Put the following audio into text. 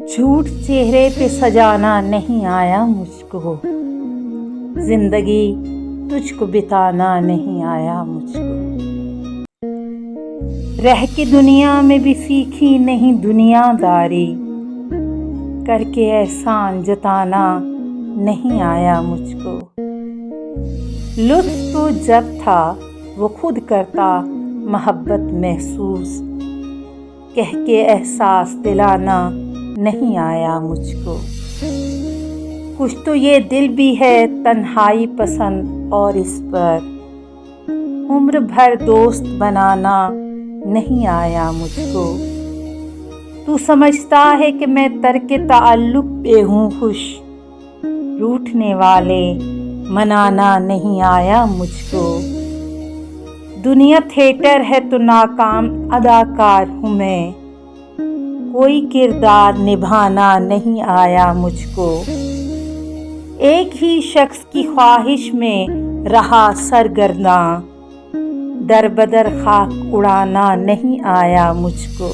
جھوٹ چہرے پہ سجانا نہیں آیا مجھ کو، زندگی تجھ کو بتانا نہیں آیا مجھ کو۔ رہ کے دنیا میں بھی سیکھی نہیں دنیا داری، کر کے احسان جتانا نہیں آیا مجھ کو۔ لطف تو جب تھا وہ خود کرتا محبت محسوس، کہہ کے احساس دلانا نہیں آیا مجھ کو۔ کچھ تو یہ دل بھی ہے تنہائی پسند، اور اس پر عمر بھر دوست بنانا نہیں آیا مجھ کو۔ تو سمجھتا ہے کہ میں ترک تعلق پہ ہوں خوش، روٹھنے والے منانا نہیں آیا مجھ کو۔ دنیا تھیٹر ہے تو ناکام اداکار ہوں میں، کوئی کردار نبھانا نہیں آیا مجھ کو۔ ایک ہی شخص کی خواہش میں رہا سرگرداں، در بدر خاک اڑانا نہیں آیا مجھ کو۔